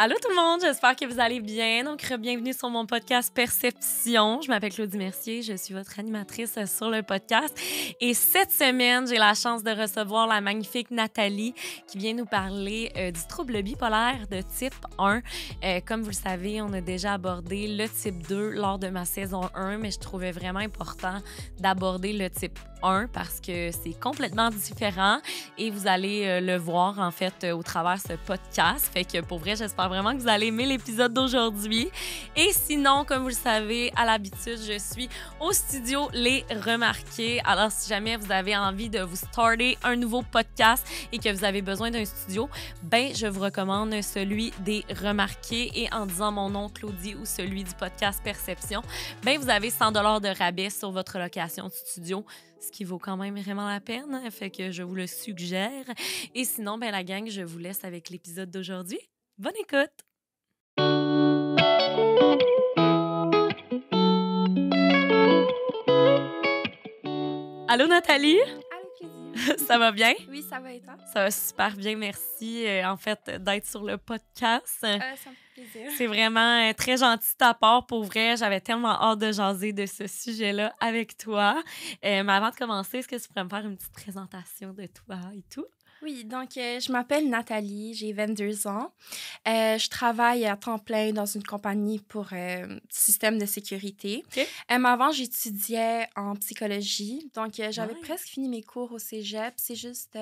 Allô tout le monde, j'espère que vous allez bien. Donc, bienvenue sur mon podcast Perception. Je m'appelle Claudie Mercier, je suis votre animatrice sur le podcast. Et cette semaine, j'ai la chance de recevoir la magnifique Nathalie qui vient nous parler du trouble bipolaire de type 1. Comme vous le savez, on a déjà abordé le type 2 lors de ma saison 1, mais je trouvais vraiment important d'aborder le type 1 parce que c'est complètement différent et vous allez le voir en fait au travers de ce podcast. Fait que pour vrai, j'espère vraiment que vous allez aimer l'épisode d'aujourd'hui. Et sinon, comme vous le savez, à l'habitude, je suis au studio Les Remarqués. Alors, si jamais vous avez envie de vous starter un nouveau podcast et que vous avez besoin d'un studio, ben je vous recommande celui des Remarqués. Et en disant mon nom, Claudie, ou celui du podcast Perception, ben vous avez 100 $ de rabais sur votre location de studio, ce qui vaut quand même vraiment la peine. Fait que je vous le suggère. Et sinon, ben la gang, je vous laisse avec l'épisode d'aujourd'hui. Bonne écoute! Allô, Nathalie? Allô, Claudie. Ça va bien? Oui, ça va et toi? Ça va super bien, merci en fait d'être sur le podcast. Ça me fait plaisir. C'est vraiment très gentil de ta part, pour vrai. J'avais tellement hâte de jaser de ce sujet-là avec toi. Mais avant de commencer, est-ce que tu pourrais me faire une petite présentation de toi et tout? Oui, donc je m'appelle Nathalie, j'ai 22 ans. Je travaille à temps plein dans une compagnie pour système de sécurité. OK. Mais avant, j'étudiais en psychologie. Donc, j'avais Ouais. presque fini mes cours au cégep. C'est juste,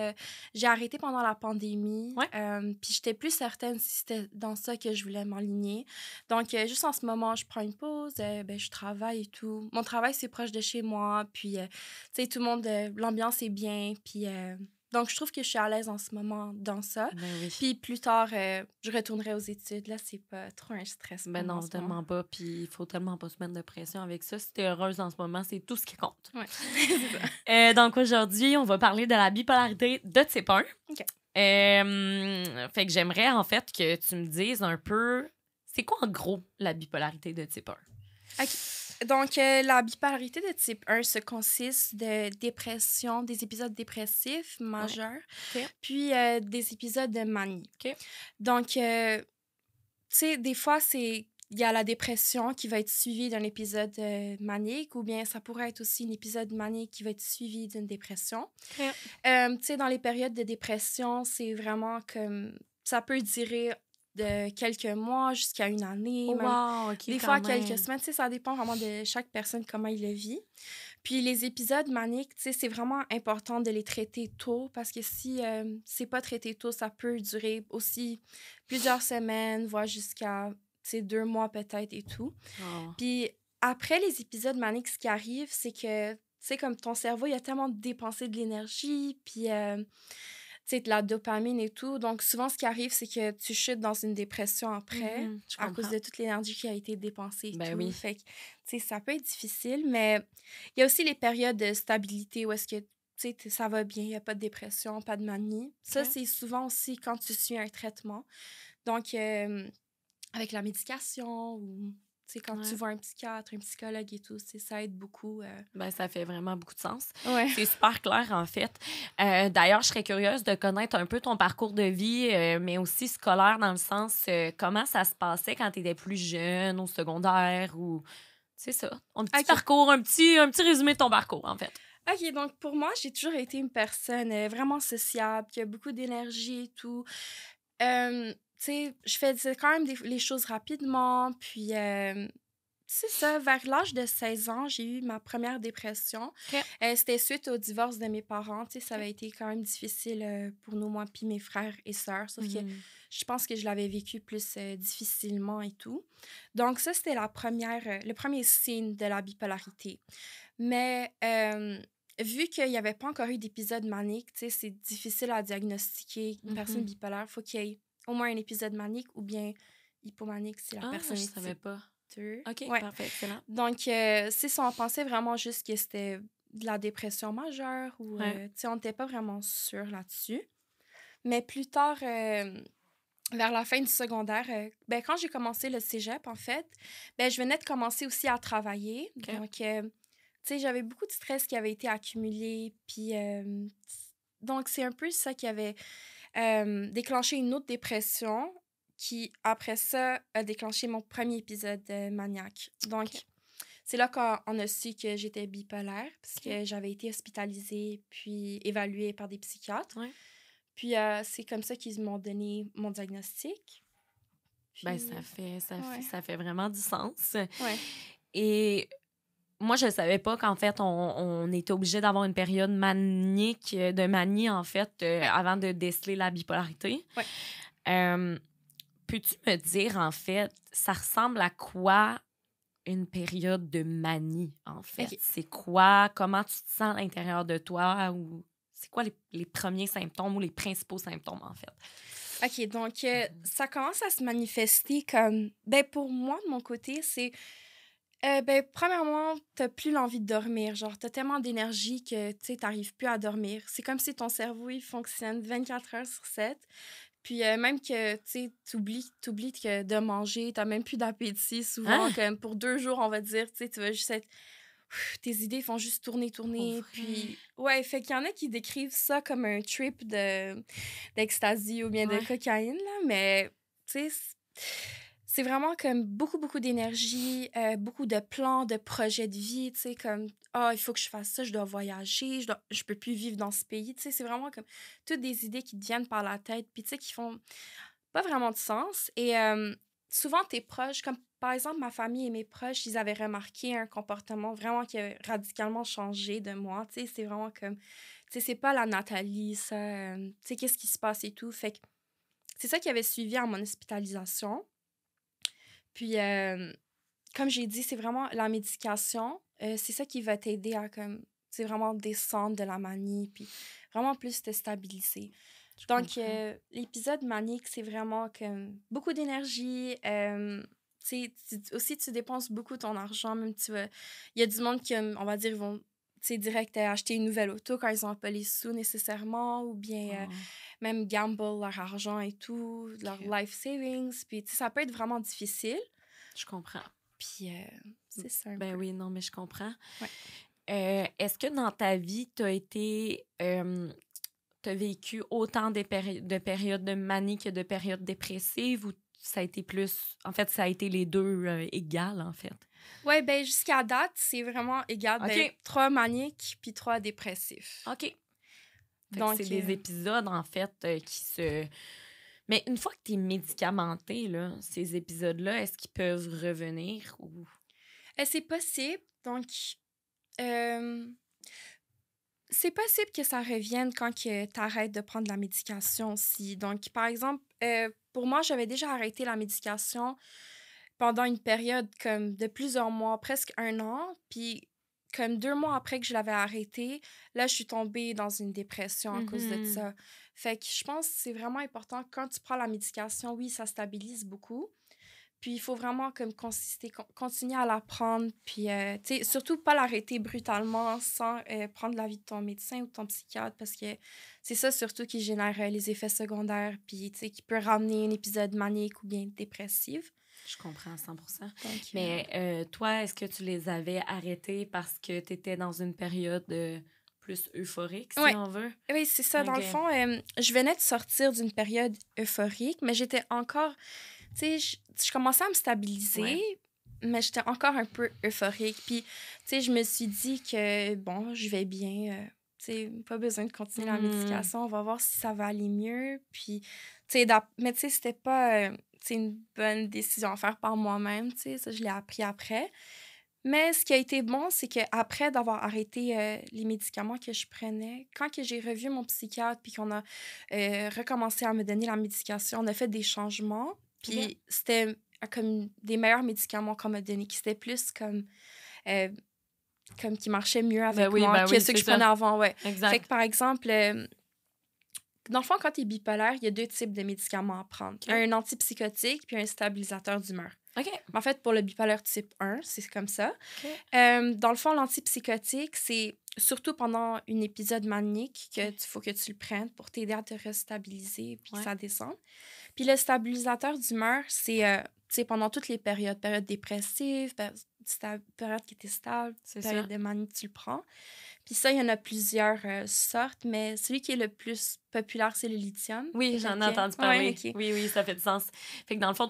j'ai arrêté pendant la pandémie. Ouais. Puis, j'étais plus certaine si c'était dans ça que je voulais m'enligner. Donc, juste en ce moment, je prends une pause, je travaille et tout. Mon travail, c'est proche de chez moi. Puis, tu sais, tout le monde, l'ambiance est bien. Puis, donc, je trouve que je suis à l'aise en ce moment dans ça. Ben oui. Puis plus tard, je retournerai aux études. Là, c'est pas trop un stress pour Ben moi en non, ce moment. tellement pas. Puis il faut tellement pas se mettre de pression avec ça. Si t'es heureuse en ce moment, c'est tout ce qui compte. Ouais, c'est ça. Donc aujourd'hui, on va parler de la bipolarité de type 1. OK. Fait que j'aimerais en fait que tu me dises un peu, c'est quoi en gros la bipolarité de type 1? OK. Donc, la bipolarité de type 1 se consiste de dépression, des épisodes dépressifs majeurs, OK. puis des épisodes de manie. OK. Donc, tu sais, des fois, il y a la dépression qui va être suivie d'un épisode manique, ou bien ça pourrait être aussi un épisode manique qui va être suivi d'une dépression. OK. Tu sais, dans les périodes de dépression, c'est vraiment comme... Ça peut durer de quelques mois jusqu'à une année, Oh, même wow, OK, des quand fois même. quelques semaines. Tu sais, ça dépend vraiment de chaque personne, comment il le vit. Puis les épisodes maniques, tu sais, c'est vraiment important de les traiter tôt, parce que si c'est pas traité tôt, ça peut durer aussi plusieurs semaines, voire jusqu'à, tu sais, 2 mois peut-être et tout. Oh. Puis après les épisodes maniques, ce qui arrive, c'est que, tu sais, comme ton cerveau, il a tellement dépensé de l'énergie, puis, tu sais, de la dopamine et tout. Donc, souvent, ce qui arrive, c'est que tu chutes dans une dépression après, Je à cause comprends. de toute l'énergie qui a été dépensée et Ben tout. oui. Fait que, tu sais, ça peut être difficile, mais il y a aussi les périodes de stabilité où est-ce que, tu sais, ça va bien, il n'y a pas de dépression, pas de manie. Ça, OK. c'est souvent aussi quand tu suis un traitement. Donc, avec la médication ou, tu sais, quand Ouais. tu vois un psychiatre, un psychologue et tout, ça aide beaucoup. Ben, ça fait vraiment beaucoup de sens. Ouais. C'est super clair, en fait. D'ailleurs, je serais curieuse de connaître un peu ton parcours de vie, mais aussi scolaire, dans le sens, comment ça se passait quand tu étais plus jeune, au secondaire, ou... C'est ça. Un petit OK. parcours, un petit résumé de ton parcours, en fait. OK, donc pour moi, j'ai toujours été une personne vraiment sociable, qui a beaucoup d'énergie et tout. Tu sais, je faisais quand même les choses rapidement, puis c'est ça, vers l'âge de 16 ans, j'ai eu ma première dépression. OK. C'était suite au divorce de mes parents. Tu sais, ça avait été quand même difficile pour nous, moi, puis mes frères et sœurs. Sauf que je pense que je l'avais vécu plus difficilement et tout. Donc ça, c'était le premier signe de la bipolarité. Mais vu qu'il n'y avait pas encore eu d'épisode manique, tu sais, c'est difficile à diagnostiquer une personne bipolaire. Il faut qu'il y ait au moins un épisode manique ou bien hypomanique si la personne Je est savais pas. type 2. OK, Ouais. parfait, excellent. Donc, c'est ça, on pensait vraiment juste que c'était de la dépression majeure ou, Ouais. tu sais, on n'était pas vraiment sûr là-dessus. Mais plus tard, vers la fin du secondaire, quand j'ai commencé le cégep, en fait, je venais de commencer aussi à travailler. OK. Donc, tu sais, j'avais beaucoup de stress qui avait été accumulé. Puis, donc, c'est un peu ça qui avait déclenché une autre dépression. qui, après ça, a déclenché mon premier épisode maniaque. Donc, c'est là qu'on a su que j'étais bipolaire, parce que j'avais été hospitalisée puis évaluée par des psychiatres. Ouais. Puis, c'est comme ça qu'ils m'ont donné mon diagnostic. Puis... Ben, ça fait vraiment du sens. Ouais. Et moi, je savais pas qu'en fait, on était obligé d'avoir une période manique, de manie, en fait, avant de déceler la bipolarité. Ouais. Peux-tu me dire, en fait, ça ressemble à quoi une période de manie, en fait? Okay. C'est quoi? Comment tu te sens à l'intérieur de toi? Ou c'est quoi les premiers symptômes ou les principaux symptômes, en fait? OK, donc ça commence à se manifester comme... Ben, pour moi, de mon côté, c'est... ben, premièrement, t'as plus l'envie de dormir. Genre, t'as tellement d'énergie que, tu sais, t'arrives plus à dormir. C'est comme si ton cerveau, il fonctionne 24 heures sur 7. Puis même que, tu sais, t'oublies que de manger, t'as même plus d'appétit souvent. Hein? Comme pour 2 jours, on va dire, tu sais, tu vas juste être... Tes idées font juste tourner. Pour vrai? Puis, ouais, fait qu'il y en a qui décrivent ça comme un trip d'ecstasy ou bien de Ouais. cocaïne, là. Mais, tu sais, c'est vraiment comme beaucoup d'énergie, beaucoup de plans, de projets de vie, tu sais, comme « Ah, il faut que je fasse ça, je dois voyager, je peux plus vivre dans ce pays. » Tu sais, c'est vraiment comme toutes des idées qui te viennent par la tête, puis tu sais, qui font pas vraiment de sens. Et souvent, tes proches, comme par exemple ma famille et mes proches, ils avaient remarqué un comportement vraiment qui a radicalement changé de moi. Tu sais, c'est vraiment comme, tu sais, c'est pas la Nathalie, ça, tu sais, qu'est-ce qui se passe et tout. Fait que c'est ça qui avait suivi à mon hospitalisation. Puis, comme j'ai dit, c'est vraiment la médication. C'est ça qui va t'aider à, comme, c'est vraiment descendre de la manie, puis vraiment plus te stabiliser. Donc, l'épisode manique, c'est vraiment comme beaucoup d'énergie. Aussi, tu dépenses beaucoup ton argent. Même il y a du monde qui, on va dire, ils vont direct acheter une nouvelle auto quand ils n'ont pas les sous nécessairement, ou bien même gamble leur argent et tout, leur life savings. Puis, ça peut être vraiment difficile. Je comprends. Puis, c'est ça. Ben oui, non, mais je comprends. Ouais. Est-ce que dans ta vie, tu as été... t'as vécu autant de périodes de manie que de périodes dépressives, ou ça a été plus... En fait, ça a été les deux égales, en fait? Oui, ben jusqu'à date, c'est vraiment égal. OK. Ben, 3 maniques puis 3 dépressifs. OK. Donc, c'est des épisodes, en fait, qui se... Mais une fois que tu es médicamenté, là, ces épisodes-là, est-ce qu'ils peuvent revenir? Ou... c'est possible. Donc, c'est possible que ça revienne quand tu arrêtes de prendre la médication aussi. Donc, par exemple, pour moi, j'avais déjà arrêté la médication pendant une période comme de plusieurs mois, presque 1 an. Puis, comme 2 mois après que je l'avais arrêté, là, je suis tombée dans une dépression à cause de ça. Fait que je pense que c'est vraiment important. Quand tu prends la médication, oui, ça stabilise beaucoup. Puis, il faut vraiment comme continuer à la prendre. Puis, tu sais, surtout pas l'arrêter brutalement sans prendre l'avis de ton médecin ou de ton psychiatre, parce que c'est ça surtout qui génère les effets secondaires, puis, tu sais, qui peut ramener un épisode manique ou bien dépressif. Je comprends à 100%. Donc, mais toi, est-ce que tu les avais arrêtés parce que tu étais dans une période plus euphorique, si on veut? Oui, c'est ça. Dans le fond, je venais de sortir d'une période euphorique, mais j'étais encore... Tu sais, je commençais à me stabiliser, mais j'étais encore un peu euphorique. Puis, tu sais, je me suis dit que, bon, je vais bien. Tu sais, pas besoin de continuer la médication. On va voir si ça va aller mieux. Puis, tu sais, mais tu sais, c'était pas une bonne décision à faire par moi-même. Tu sais, ça, je l'ai appris après. Mais ce qui a été bon, c'est qu'après d'avoir arrêté les médicaments que je prenais, quand que j'ai revu mon psychiatre puis qu'on a recommencé à me donner la médication, on a fait des changements. Puis c'était comme des meilleurs médicaments qu'on m'a donnés, qui c'était plus comme qui marchaient mieux avec moi que ceux que je prenais avant. Ouais. Exact. Fait que, par exemple, dans le fond, quand tu es bipolaire, il y a 2 types de médicaments à prendre. Un antipsychotique puis un stabilisateur d'humeur. OK. En fait, pour le bipolaire type 1, c'est comme ça. Dans le fond, l'antipsychotique, c'est surtout pendant un épisode manique qu'il faut que tu le prennes pour t'aider à te restabiliser puis que ça descende. Puis le stabilisateur d'humeur, c'est pendant toutes les périodes. Période dépressive, période qui était stable, période de manie, tu le prends. Puis ça, il y en a plusieurs sortes, mais celui qui est le plus populaire, c'est le lithium. Oui, j'en ai entendu parler. Ouais, ok. Oui, ça fait du sens. Fait que dans le fond,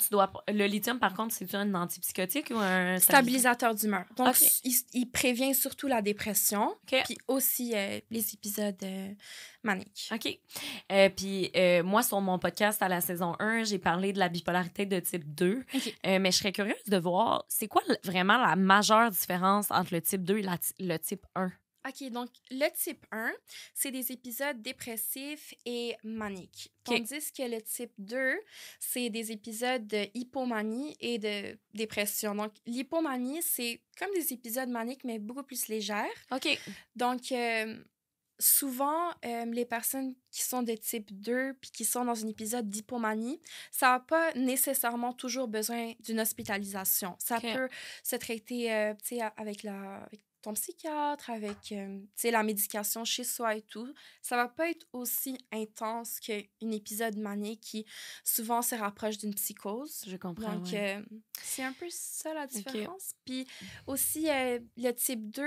le lithium, par contre, c'est un antipsychotique ou un Stabilisateur d'humeur. Donc, OK. il prévient surtout la dépression, OK. puis aussi les épisodes maniques. OK. Puis moi, sur mon podcast à la saison 1, j'ai parlé de la bipolarité de type 2. OK. Mais je serais curieuse de voir, c'est quoi vraiment la majeure différence entre le type 2 et le type 1? OK, donc le type 1, c'est des épisodes dépressifs et maniques. Tandis que le type 2, c'est des épisodes de hypomanie et de dépression. Donc, l'hypomanie, c'est comme des épisodes maniques, mais beaucoup plus légères. OK. Donc, souvent, les personnes qui sont de type 2 puis qui sont dans un épisode d'hypomanie, ça n'a pas nécessairement toujours besoin d'une hospitalisation. Ça peut se traiter tu sais, avec ton psychiatre, avec tu sais, la médication chez soi et tout. Ça va pas être aussi intense qu'un épisode manique qui souvent se rapproche d'une psychose. Je comprends. Donc, c'est un peu ça la différence. Okay. Puis aussi, le type 2,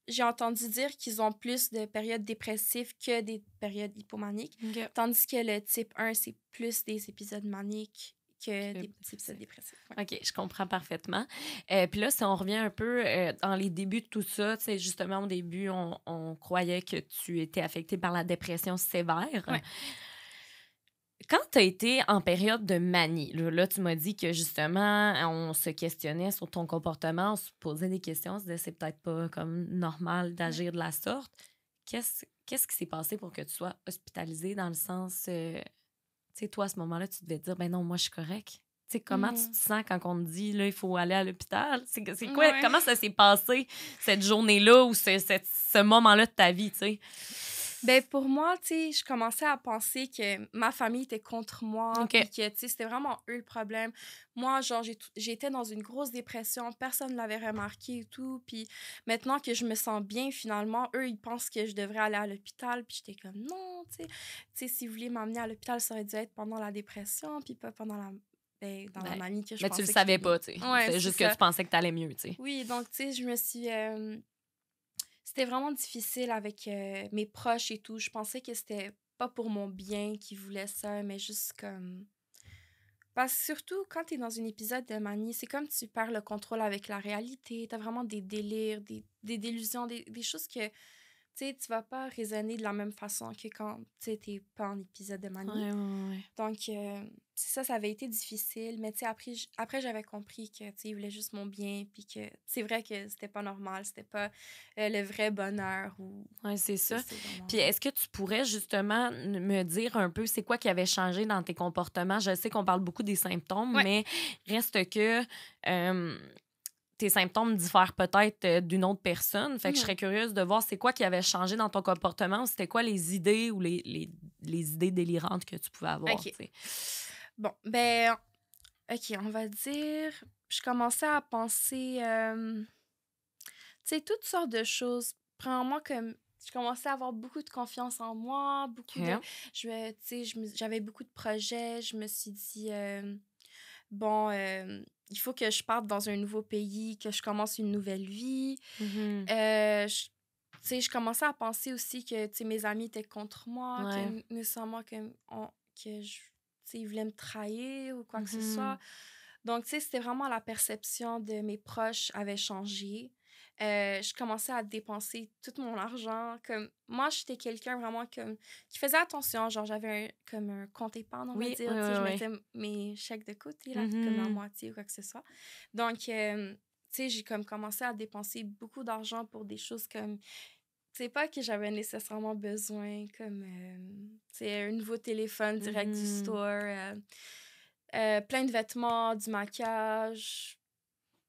j'ai entendu dire qu'ils ont plus de périodes dépressives que des périodes hypomaniques. Okay. Tandis que le type 1, c'est plus des épisodes maniques que des épisodes dépressifs. Ouais. OK, je comprends parfaitement. Puis là, si on revient un peu dans les débuts de tout ça, tu sais, justement, au début, on croyait que tu étais affectée par la dépression sévère. Ouais. Quand tu as été en période de manie, là tu m'as dit que justement, on se questionnait sur ton comportement, on se posait des questions, on se disait c'est peut-être pas comme normal d'agir de la sorte. Qu'est-ce qui s'est passé pour que tu sois hospitalisée dans le sens, tu sais, toi, à ce moment-là, tu devais dire, ben non, moi, je suis correcte. Tu sais, comment tu te sens quand on te dit, là, il faut aller à l'hôpital? C'est quoi? Ouais. Comment ça s'est passé, cette journée-là ou ce moment-là de ta vie, tu sais? Ben pour moi, tu sais, je commençais à penser que ma famille était contre moi, Okay. puis que, tu sais, c'était vraiment eux le problème. Moi, genre, j'étais dans une grosse dépression, personne ne l'avait remarqué et tout, puis maintenant que je me sens bien, finalement, eux, ils pensent que je devrais aller à l'hôpital, puis j'étais comme, non, tu sais, si vous voulez m'amener à l'hôpital, ça aurait dû être pendant la dépression, puis pas pendant la manie que je mais pensais tu le que savais j'étais pas, bien. tu sais. Ouais, c'est juste que tu pensais que t'allais mieux, tu sais. Oui, donc, tu sais, je me suis... C'était vraiment difficile avec mes proches et tout. Je pensais que c'était pas pour mon bien qu'ils voulaient ça, mais juste comme... Parce que surtout, quand t'es dans un épisode de manie, c'est comme tu perds le contrôle avec la réalité. T'as vraiment des délires, des délusions, des choses que, tu sais, tu vas pas raisonner de la même façon que quand, tu sais, t'es pas en épisode de manie. Ouais. Donc, ça avait été difficile. Mais, tu sais, après j'avais compris que, tu sais, ils voulaient juste mon bien. Puis que c'est vrai que c'était pas normal. C'était pas le vrai bonheur. Oui, c'est ça. Vraiment... Puis est-ce que tu pourrais justement me dire un peu c'est quoi qui avait changé dans tes comportements? Je sais qu'on parle beaucoup des symptômes, mais reste que... tes symptômes diffèrent peut-être d'une autre personne. Fait que je serais curieuse de voir c'est quoi qui avait changé dans ton comportement ou c'était quoi les idées ou les idées délirantes que tu pouvais avoir. OK. T'sais. Bon, ben, OK, on va dire... Je commençais à penser, tu sais, toutes sortes de choses. Premièrement, comme... Je commençais à avoir beaucoup de confiance en moi, beaucoup de... Tu sais, j'avais beaucoup de projets. Je me suis dit, bon... il faut que je parte dans un nouveau pays, que je commence une nouvelle vie. Mm-hmm. Tu sais, je commençais à penser aussi que, tu sais, mes amis étaient contre moi, que nécessairement ils voulaient me trahir ou quoi que ce soit. Donc, tu sais, c'était vraiment la perception de mes proches avait changé. Je commençais à dépenser tout mon argent. Comme moi, j'étais quelqu'un vraiment comme qui faisait attention. Genre, j'avais comme un compte épargne, on va dire. Je mettais mes chèques de côté, là, comme à moitié ou quoi que ce soit. Donc, tu sais, j'ai comme commencé à dépenser beaucoup d'argent pour des choses comme... C'est pas que j'avais nécessairement besoin, comme, tu sais, un nouveau téléphone direct du store, plein de vêtements, du maquillage,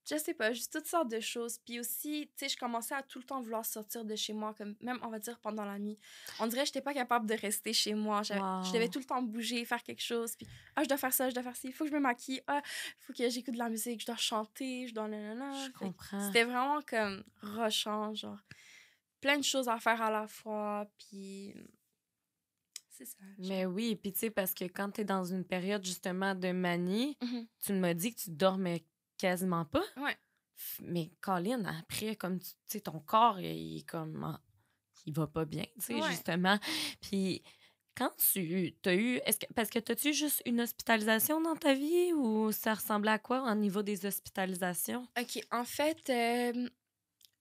je sais pas, juste toutes sortes de choses. Puis aussi, tu sais, je commençais à tout le temps vouloir sortir de chez moi, comme même, on va dire, pendant la nuit. On dirait que j'étais pas capable de rester chez moi. Je devais tout le temps bouger, faire quelque chose. Puis, je dois faire ça, je dois faire ci, il faut que je me maquille. Il faut que j'écoute de la musique, je dois chanter, je dois... Je comprends. C'était vraiment comme rushant, genre... plein de choses à faire à la fois, puis c'est ça. Mais oui, puis tu sais, parce que quand tu es dans une période justement de manie, tu m'as dit que tu dormais quasiment pas. Ouais. Mais Colin, après, comme tu sais, ton corps, il est comme il va pas bien, tu sais, Ouais. justement. Puis quand tu as eu... parce que t'as-tu juste une hospitalisation dans ta vie ou ça ressemblait à quoi au niveau des hospitalisations? OK, en fait,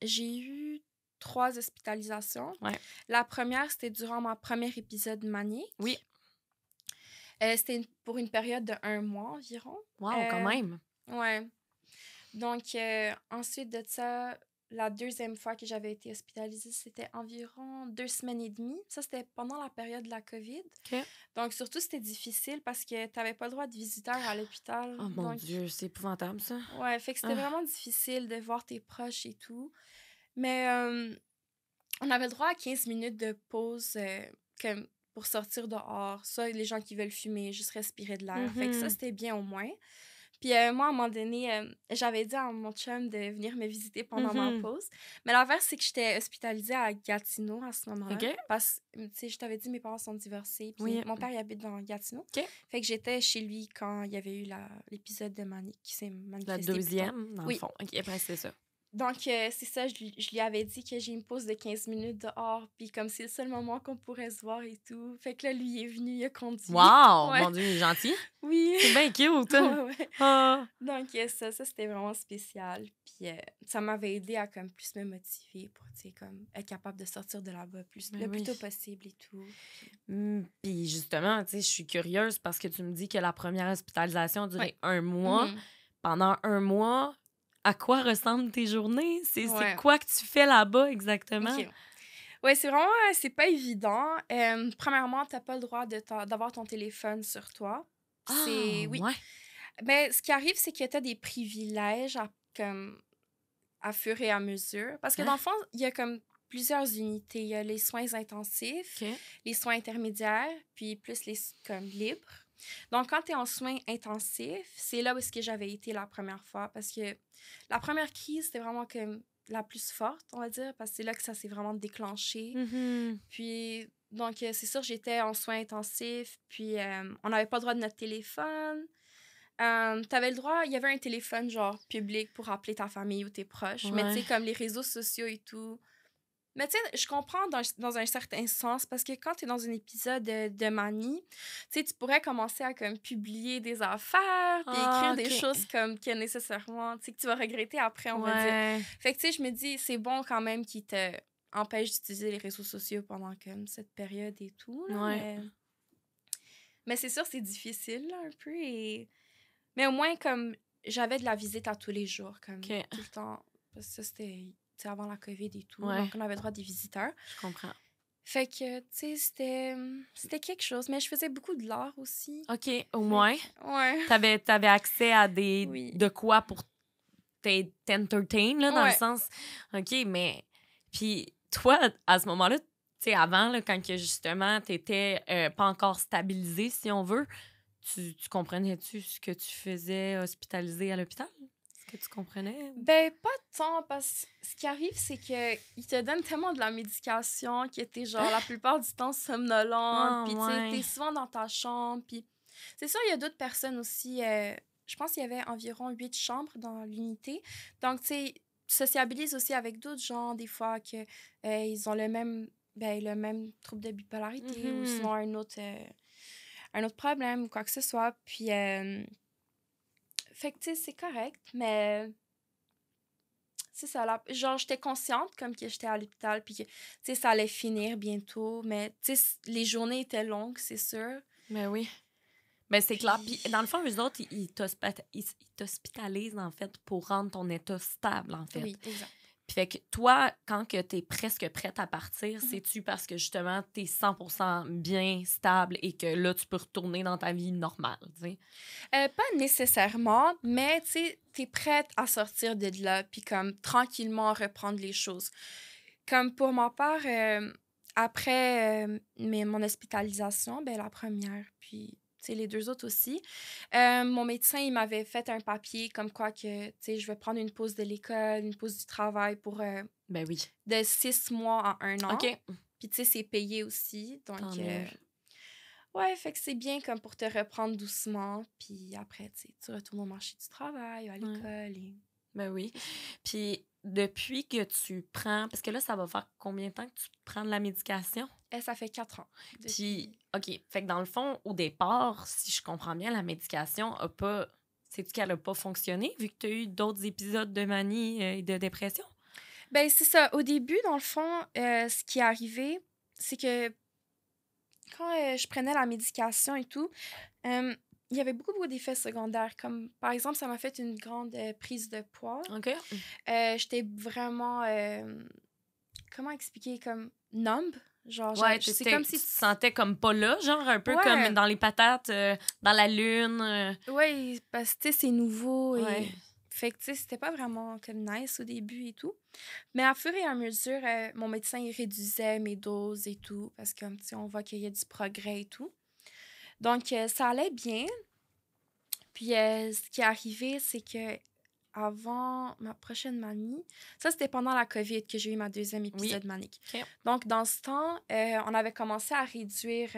j'ai eu 3 hospitalisations. Ouais. La première, c'était durant mon premier épisode manique. Oui. C'était pour une période de 1 mois environ. Wow, quand même. Ouais. Donc, ensuite de ça, la deuxième fois que j'avais été hospitalisée, c'était environ 2 semaines et demie. Ça, c'était pendant la période de la COVID. OK. Donc, surtout, c'était difficile parce que tu n'avais pas le droit de visiteur à l'hôpital. Oh mon Donc, Dieu, c'est épouvantable, ça. ouais, fait que c'était Ah. vraiment difficile de voir tes proches et tout. Mais on avait le droit à 15 minutes de pause comme pour sortir dehors. Ça, les gens qui veulent fumer, juste respirer de l'air. Fait que ça, c'était bien au moins. Puis moi, à un moment donné, j'avais dit à mon chum de venir me visiter pendant ma pause. Mais l'affaire, c'est que j'étais hospitalisée à Gatineau à ce moment-là. OK. Parce que, tu sais, je t'avais dit, mes parents sont divorcés. Puis Oui. mon père, il habite dans Gatineau. OK. Fait que j'étais chez lui quand il y avait eu l'épisode de Manique qui s'est manifesté. La plus tard. deuxième, dans Oui. le fond. OK, après, c'est ça. Donc, c'est ça, je lui avais dit que j'ai une pause de 15 minutes dehors, puis comme c'est le seul moment qu'on pourrait se voir et tout. Fait que là, lui, il est venu, il a conduit. Wow! Ouais. Mon Dieu, il est gentil. Oui. C'est bien cute. Ouais. Ah. Donc, ça c'était vraiment spécial. Puis ça m'avait aidé à comme plus me motiver pour, tu sais, comme être capable de sortir de là-bas le plus tôt possible et tout. Puis justement, tu sais, je suis curieuse parce que tu me dis que la première hospitalisation a duré 1 mois. Pendant 1 mois, à quoi ressemblent tes journées? C'est quoi que tu fais là-bas exactement? OK. Ouais, c'est pas évident. Premièrement, t'as pas le droit d'avoir ton téléphone sur toi. Oui. Ouais. Mais ce qui arrive, c'est que t'as des privilèges à fur et à mesure. Parce que dans le fond, il y a comme plusieurs unités. Il y a les soins intensifs, les soins intermédiaires, puis plus les comme libres. Donc, quand tu es en soins intensifs, c'est là où est-ce que j'avais été la première fois. Parce que la première crise, c'était vraiment comme la plus forte, on va dire, parce que c'est là que ça s'est vraiment déclenché. Puis, donc, c'est sûr, j'étais en soins intensifs, puis on n'avait pas le droit de notre téléphone. T'avais le droit, il y avait un téléphone, genre, public pour appeler ta famille ou tes proches. Mais tu sais, comme les réseaux sociaux et tout. Mais tu sais, je comprends dans un certain sens, parce que quand tu es dans un épisode de manie, tu sais, tu pourrais commencer à comme publier des affaires, puis écrire des choses comme que nécessairement, tu sais, que tu vas regretter après, on va dire. Fait que tu sais, je me dis, c'est bon quand même qu'ils te empêchent d'utiliser les réseaux sociaux pendant comme cette période et tout. Là, mais c'est sûr, c'est difficile là, un peu. Mais au moins, comme, j'avais de la visite à tous les jours, comme tout le temps. Parce que ça, c'était avant la COVID et tout. Donc, on avait le droit des visiteurs. Je comprends. Fait que, tu sais, c'était quelque chose. Mais je faisais beaucoup de l'art aussi. OK, au moins. Ouais. T'avais accès à de quoi pour t'entertain, là, dans le sens... OK, mais... Puis toi, à ce moment-là, tu sais, avant, là, quand que justement, t'étais pas encore stabilisée, si on veut, tu comprenais-tu ce que tu faisais hospitalisé à l'hôpital? Que tu comprenais? Ben, pas tant, parce que ce qui arrive, c'est qu'ils te donnent tellement de la médication que t'es, genre, la plupart du temps somnolente, puis tu sais, t'es souvent dans ta chambre, puis c'est sûr, il y a d'autres personnes aussi, je pense qu'il y avait environ 8 chambres dans l'unité, donc, tu sais, tu sociabilises aussi avec d'autres gens, des fois, que ils ont le même trouble de bipolarité, ou sinon un autre problème, ou quoi que ce soit, puis... Fait que, tu sais, c'est correct, mais c'est ça. Là, genre, j'étais consciente comme que j'étais à l'hôpital, puis que, tu sais, ça allait finir bientôt, mais, tu sais, les journées étaient longues, c'est sûr. Mais oui. Ben, c'est clair. Puis, dans le fond, eux autres, ils t'hospitalisent, en fait, pour rendre ton état stable, en fait. Oui, exact. Puis fait que toi, quand que t'es presque prête à partir, c'est-tu parce que, justement, t'es 100% bien stable et que là, tu peux retourner dans ta vie normale, tu sais? Pas nécessairement, mais, tu sais, t'es prête à sortir de là, puis comme, tranquillement reprendre les choses. Comme pour ma part, après mon hospitalisation, ben la première, puis... les 2 autres aussi. Mon médecin, il m'avait fait un papier comme quoi que, tu sais, je vais prendre une pause de l'école, une pause du travail pour ben oui. de 6 mois à 1 an. OK. Puis, tu sais, c'est payé aussi. Donc, ouais, fait que c'est bien comme pour te reprendre doucement. Puis après, tu sais, tu retournes au marché du travail, à l'école. Ben oui. Puis, depuis que tu prends... Parce que là, ça va faire combien de temps que tu prends de la médication? Ça fait 4 ans. Puis, OK. Fait que dans le fond, au départ, si je comprends bien, la médication a pas... C'est-tu qu'elle a pas fonctionné vu que tu as eu d'autres épisodes de manie et de dépression? Ben c'est ça. Au début, dans le fond, ce qui est arrivé, c'est que quand je prenais la médication et tout, il y avait beaucoup d'effets secondaires. Comme, par exemple, ça m'a fait une grande prise de poids. OK. J'étais vraiment... comment expliquer? Comme numb. Genre, Ouais, c'est comme si... tu te sentais comme pas là, genre un peu Ouais. comme dans les patates, dans la lune. Oui, parce que, tu sais, c'est nouveau. Ouais. Et... Fait que, tu sais, c'était pas vraiment comme nice au début et tout. Mais à fur et à mesure, mon médecin, il réduisait mes doses et tout. Parce que, tu sais, on voit qu'il y a du progrès et tout. Donc, ça allait bien. Puis, ce qui est arrivé, c'est que avant ma prochaine manie, ça, c'était pendant la COVID que j'ai eu ma deuxième épisode manique. OK. Donc, dans ce temps, on avait commencé à réduire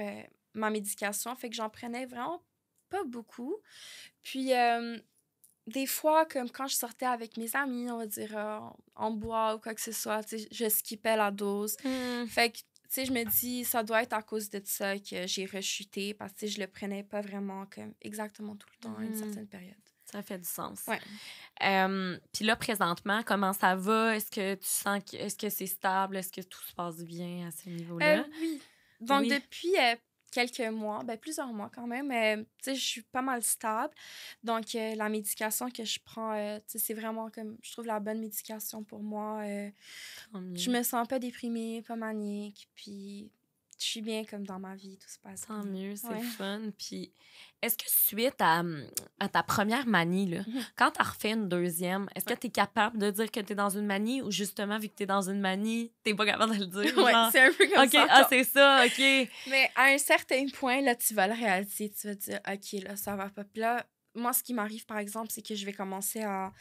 ma médication. Fait que j'en prenais vraiment pas beaucoup. Puis, des fois, comme quand je sortais avec mes amis, on va dire en bois ou quoi que ce soit, tu sais, je skippais la dose. Fait que, tu sais, je me dis, ça doit être à cause de ça que j'ai rechuté parce que, tu sais, je le prenais pas vraiment comme exactement tout le temps à une certaine période. Ça fait du sens. Ouais. Puis là, présentement, comment ça va? Est-ce que tu sens que est-ce que c'est stable? Est-ce que tout se passe bien à ce niveau-là? Oui. Donc, Oui. depuis quelques mois, plusieurs mois quand même, tu sais, je suis pas mal stable. Donc, la médication que je prends, tu sais, c'est vraiment comme, je trouve la bonne médication pour moi. Tant mieux. Je me sens pas déprimée, pas manique, puis je suis bien comme dans ma vie, tout se passe Tant bien. mieux, c'est Ouais. fun. Puis, est-ce que suite à ta première manie, là, quand tu as refait une deuxième, est-ce que tu es capable de dire que tu es dans une manie ou justement, vu que tu es dans une manie, tu pas capable de le dire? Ouais, genre? c'est un peu comme OK, ça. c'est ça, OK. Mais à un certain point, là, tu vas le réaliser. Tu vas te dire, OK, là, ça va pas. Puis là, moi, ce qui m'arrive, par exemple, c'est que je vais commencer à,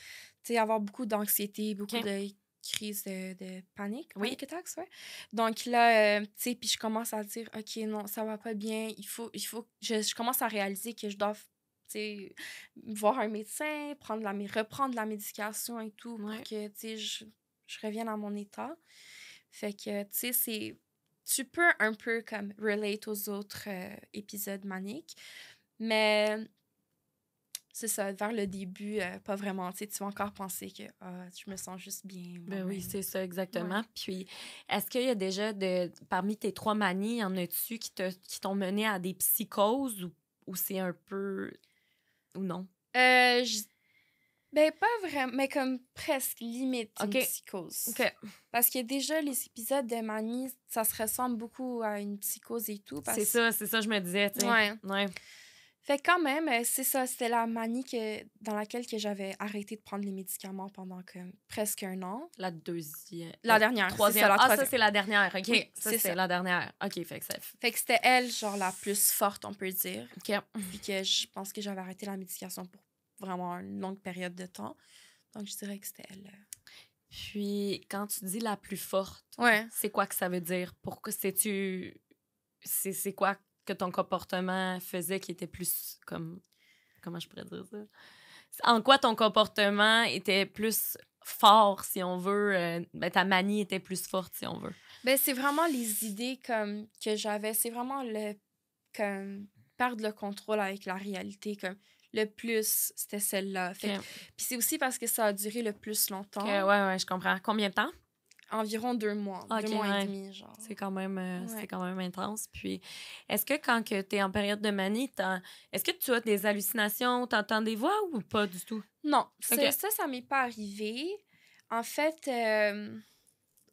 tu sais, avoir beaucoup d'anxiété, beaucoup de crises de panique. Oui. Panic attacks, ouais. Donc là, tu sais, puis je commence à dire, OK, non, ça va pas bien. Il faut je commence à réaliser que je dois, tu sais, voir un médecin, reprendre la médication et tout pour que, tu sais, je revienne à mon état. Fait que, tu sais, tu peux un peu comme relate aux autres épisodes maniques, mais c'est ça, vers le début, pas vraiment. Tu sais, tu vas encore penser que je me sens juste bien. Ben oui, c'est ça, exactement. Ouais. Puis, est-ce qu'il y a déjà, parmi tes 3 manies, y en a-tu qui t'ont mené à des psychoses ou c'est un peu... ou non? Ben, pas vraiment, mais comme presque limite une OK. psychose. OK. Parce que déjà, les épisodes de manie, ça se ressemble beaucoup à une psychose et tout. C'est ça, je me disais, tu sais. Ouais. Fait que quand même, c'est ça, c'était la manie dans laquelle que j'avais arrêté de prendre les médicaments pendant comme presque 1 an. La deuxième. La dernière. Troisième. C'est ça, la ça, troisième. c'est la dernière. OK. Oui, ça, c'est c'est ça. la dernière. OK, fait que ça... Fait que c'était elle, genre, la plus forte, on peut dire. OK. Puis que je pense que j'avais arrêté la médication pour vraiment une longue période de temps. Donc, je dirais que c'était elle. Puis, quand tu dis la plus forte, c'est quoi que ça veut dire? Pourquoi c'est quoi que ton comportement faisait qui était plus comme... Comment je pourrais dire ça? En quoi ton comportement était plus fort, si on veut? Ta manie était plus forte, si on veut. Ben, c'est vraiment les idées comme que j'avais. C'est vraiment comme perdre le contrôle avec la réalité. Comme le plus, c'était celle-là. Puis c'est aussi parce que ça a duré le plus longtemps. Ouais, je comprends. Combien de temps? Environ 2 mois. 2 mois et demi, genre. C'est quand même intense. Puis, est-ce que quand tu es en période de manie, est-ce que tu as des hallucinations, t'entends des voix ou pas du tout? Non, ça m'est pas arrivé. En fait,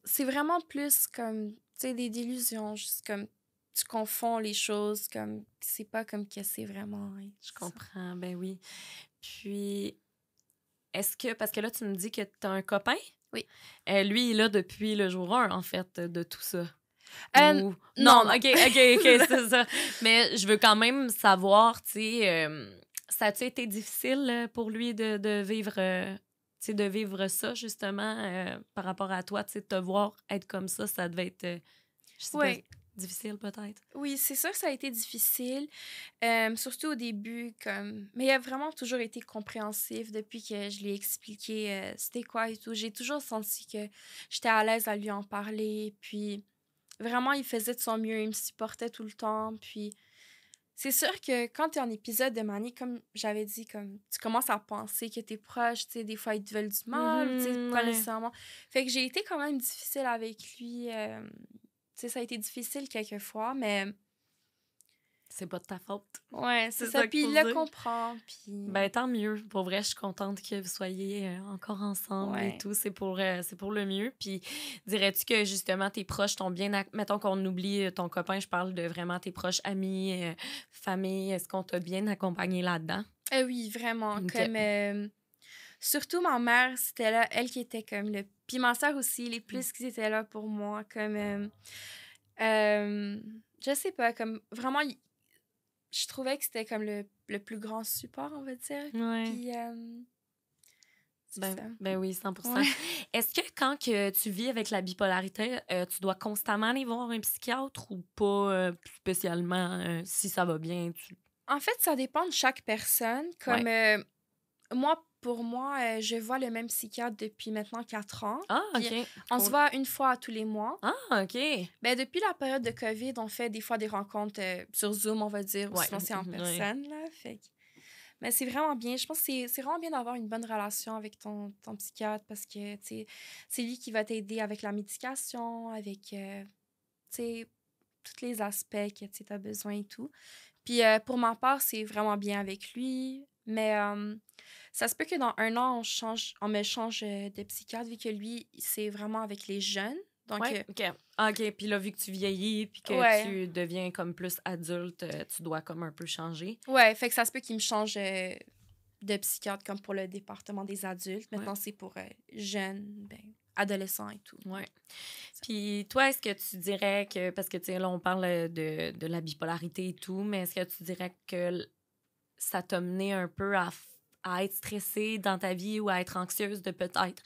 c'est vraiment plus comme, tu sais, des délusions, juste comme tu confonds les choses, comme c'est pas comme que c'est vraiment. Hein, je comprends, ben oui. Puis, est-ce que, parce que là, tu me dis que tu as un copain? Oui. Lui, il est là depuis le jour 1, en fait, de tout ça. Non. OK, c'est ça. Mais je veux quand même savoir, tu sais, ça a-tu été difficile pour lui de vivre ça, justement, par rapport à toi, tu sais, te voir être comme ça devait être... Oui. difficile, peut-être? Oui, c'est sûr que ça a été difficile, surtout au début, comme... Mais il a vraiment toujours été compréhensif depuis que je lui ai expliqué c'était quoi et tout. J'ai toujours senti que j'étais à l'aise à lui en parler, puis vraiment, il faisait de son mieux, il me supportait tout le temps, puis c'est sûr que quand tu es en épisode de manie, comme j'avais dit, comme tu commences à penser que tes proches, tu sais, des fois, ils te veulent du mal, ou tu sais, pas Ouais. nécessairement. Fait que j'ai été quand même difficile avec lui. Tu sais, ça a été difficile quelquefois, mais C'est pas de ta faute. ouais, c'est C'est ça. ça qu'il Puis faut il le dire. comprend, puis Ben, tant mieux. Pour vrai, je suis contente que vous soyez encore ensemble et ouais. tout. C'est pour le mieux. Puis, dirais-tu que justement, tes proches t'ont bien. Mettons qu'on oublie ton copain, je parle de vraiment tes proches amis, famille. Est-ce qu'on t'a bien accompagné là-dedans? Oui, vraiment. OK. Comme surtout ma mère, c'était là, elle qui était comme le. Puis ma soeur aussi, les plus qui étaient là pour moi, comme je sais pas, comme vraiment je trouvais que c'était comme le plus grand support, on va dire. Ouais. Puis, c'est ça. Ben oui, 100%. Ouais. Est-ce que quand que tu vis avec la bipolarité, tu dois constamment aller voir un psychiatre ou pas plus spécialement si ça va bien? En fait, ça dépend de chaque personne. Comme Ouais. moi, pour moi, je vois le même psychiatre depuis maintenant 4 ans. Ah, Puis, OK. on se Cool. voit une fois tous les mois. Ah, OK. Ben, depuis la période de COVID, on fait des fois des rencontres sur Zoom, on va dire, ou Ouais. sinon c'est en Ouais. personne, là. Fait que... Mais c'est vraiment bien. Je pense que c'est vraiment bien d'avoir une bonne relation avec ton psychiatre parce que, tu sais, c'est lui qui va t'aider avec la médication, avec, tu sais, tous les aspects que tu as besoin et tout. Puis pour ma part, c'est vraiment bien avec lui. Mais ça se peut que dans 1 an, on me change de psychiatre vu que lui, c'est vraiment avec les jeunes. Donc, Ouais, OK. Ah, OK. Puis là, vu que tu vieillis puis que ouais. tu deviens comme plus adulte, tu dois comme un peu changer. Ouais, fait que ça se peut qu'il me change de psychiatre comme pour le département des adultes. Maintenant, c'est pour jeunes, ben, adolescents et tout. Ouais. Puis toi, est-ce que tu dirais que, parce que tu sais, là, on parle de la bipolarité et tout, mais est-ce que tu dirais que ça t'a mené un peu à être stressée dans ta vie ou à être anxieuse de peut-être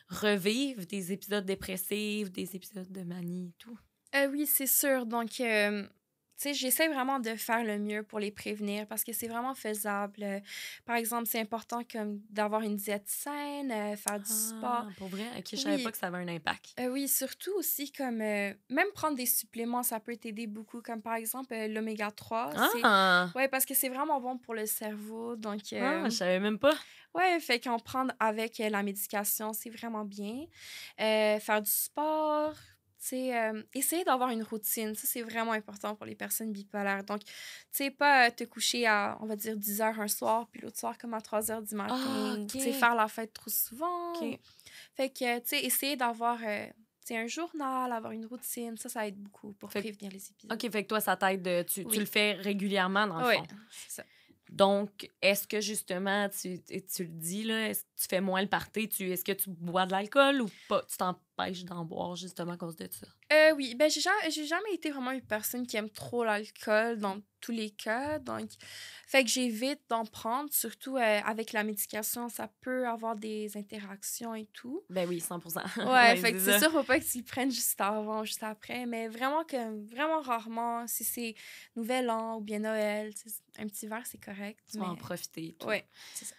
revivre des épisodes dépressifs, des épisodes de manie et tout? Oui, c'est sûr. Donc, tu sais, j'essaie vraiment de faire le mieux pour les prévenir parce que c'est vraiment faisable. Par exemple, c'est important comme d'avoir une diète saine, faire du sport. Ah, pour vrai? OK, je savais Oui, pas que ça avait un impact. oui, surtout aussi comme même prendre des suppléments, ça peut t'aider beaucoup. Comme par exemple, l'oméga 3, c'est... Ah! Ouais, parce que c'est vraiment bon pour le cerveau. Donc, Ah, je savais même pas. ouais, fait qu'en prendre avec la médication, c'est vraiment bien. Faire du sport, tu sais, essayer d'avoir une routine. Ça, c'est vraiment important pour les personnes bipolaires. Donc, tu sais, pas te coucher à, on va dire, 10 heures un soir, puis l'autre soir comme à 3 heures du matin. Ah, Ou, OK. tu sais, faire la fête trop souvent. OK. Fait que, tu sais, essayer d'avoir, tu sais, un journal, avoir une routine, ça aide beaucoup pour prévenir les épisodes. OK, fait que toi, ça t'aide, tu le fais régulièrement, dans le Oui, fond. c'est ça. Donc, est-ce que justement, tu le dis, là, est-ce que tu fais moins le party? Est-ce que tu bois de l'alcool ou pas? Tu t'empêches d'en boire justement à cause de ça? Oui, ben j'ai jamais été vraiment une personne qui aime trop l'alcool dans tous les cas, donc fait que j'évite d'en prendre, surtout avec la médication, ça peut avoir des interactions et tout. Ben oui, 100%. Ouais, Ouais, fait que c'est c'est ça. sûr, faut pas que tu le prennes juste avant, juste après, mais vraiment vraiment rarement, si c'est Nouvel An ou bien Noël, tu sais, un petit verre, c'est correct. Tu vas en profiter et tout. Ouais, c'est ça.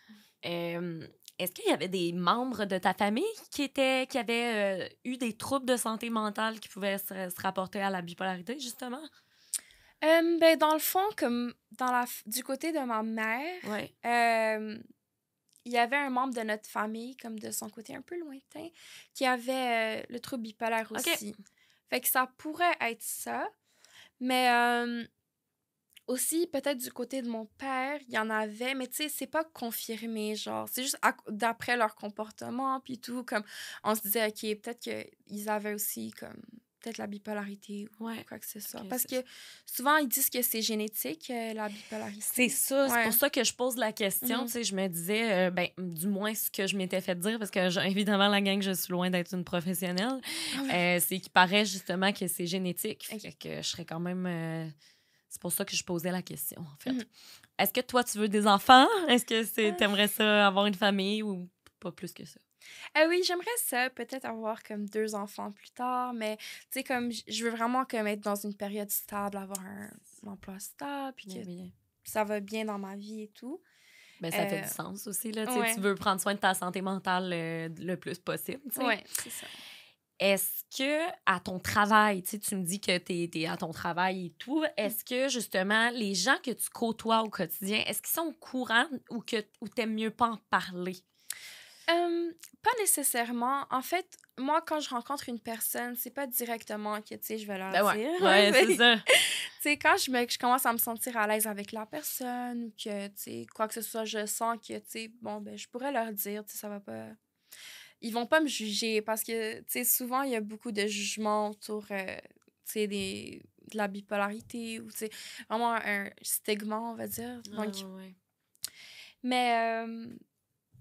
Est-ce qu'il y avait des membres de ta famille qui avaient eu des troubles de santé mentale qui pouvaient se rapporter à la bipolarité, justement? Ben, dans le fond, comme du côté de ma mère, Ouais. il y avait un membre de notre famille, comme de son côté un peu lointain, qui avait le trouble bipolaire aussi. Fait que ça pourrait être ça. Mais aussi, peut-être du côté de mon père, il y en avait, mais tu sais, c'est pas confirmé, genre. C'est juste d'après leur comportement, puis tout, comme on se disait, OK, peut-être qu'ils avaient aussi, comme, peut-être la bipolarité ou quoi que ce soit. Okay, parce que souvent, ils disent que c'est génétique, la bipolarité. C'est ça, c'est Ouais. pour ça que je pose la question. Tu sais, je me disais, ben, du moins ce que je m'étais fait dire, parce que évidemment, la gang, je suis loin d'être une professionnelle, c'est qu'il paraît justement que c'est génétique. Fait que je serais quand même... c'est pour ça que je posais la question, en fait. Est-ce que toi, tu veux des enfants? Est-ce que t'aimerais ça avoir une famille ou pas plus que ça? Oui, j'aimerais ça, peut-être avoir comme 2 enfants plus tard, mais tu sais, comme je veux vraiment comme être dans une période stable, avoir un emploi stable, puis que Mais oui. ça va bien dans ma vie et tout. Ben, ça fait Euh, du sens aussi, là. Tu sais, tu ouais, veux prendre soin de ta santé mentale le plus possible, tu sais. ouais, c'est ça. Est-ce que à ton travail, tu sais, tu me dis que t'es à ton travail et tout, est-ce que justement les gens que tu côtoies au quotidien, est-ce qu'ils sont au courant ou t'aimes mieux pas en parler? Pas nécessairement. En fait, moi, quand je rencontre une personne, c'est pas directement que, tu sais, je vais leur Ben ouais, dire. ouais, c'est Mais, ça. tu sais, quand je commence à me sentir à l'aise avec la personne ou que, tu sais, quoi que ce soit, je sens que, tu sais, bon, ben, je pourrais leur dire, tu sais, ça va pas... Ils vont pas me juger parce que, tu sais, souvent, il y a beaucoup de jugements autour, tu sais, de la bipolarité ou, tu sais, vraiment un stigma, on va dire. Ouais, Donc, ouais, mais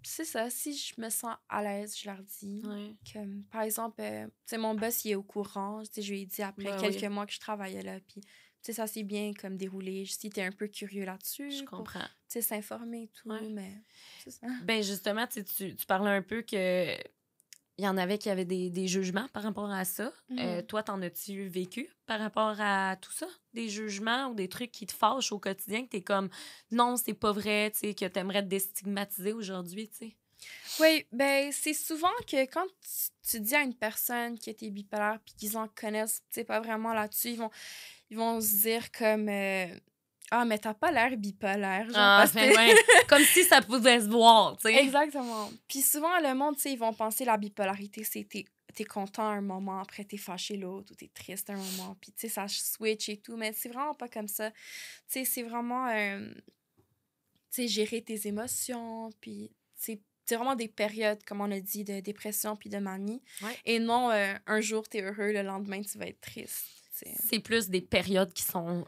c'est ça, si je me sens à l'aise, je leur dis. ouais. Comme, par exemple, tu sais, mon boss, il est au courant. Tu sais, je lui ai dit après Ouais, quelques oui, mois que je travaillais là. Puis, tu sais, ça s'est bien comme déroulé. Si t'es un peu curieux je là-dessus pour, tu comprends. sais, s'informer et tout, Ouais. mais c'est ça. Ben justement, tu sais, tu parlais un peu que il y en avait qui avaient des jugements par rapport à ça. Mhm. Toi, t'en as-tu vécu par rapport à tout ça? Des jugements ou des trucs qui te fâchent au quotidien que t'es comme non, c'est pas vrai, tu sais, que t'aimerais te déstigmatiser aujourd'hui, tu sais? Oui, ben, c'est souvent que quand tu dis à une personne que t'es bipolaire puis qu'ils en connaissent, tu sais, pas vraiment là-dessus, ils vont se dire comme ah, mais t'as pas l'air bipolaire, genre, Ah, parce que. ben ouais. Comme si ça pouvait se voir, tu sais. Exactement. Puis souvent, le monde, tu sais, ils vont penser la bipolarité, c'est t'es content un moment, après t'es fâché l'autre, ou t'es triste un moment, puis tu sais, ça switch et tout, mais c'est vraiment pas comme ça. Tu sais, c'est vraiment, tu sais, gérer tes émotions, puis c'est vraiment des périodes, comme on a dit, de dépression puis de manie, Ouais. et non un jour t'es heureux, le lendemain tu vas être triste, tu sais. C'est plus des périodes qui sont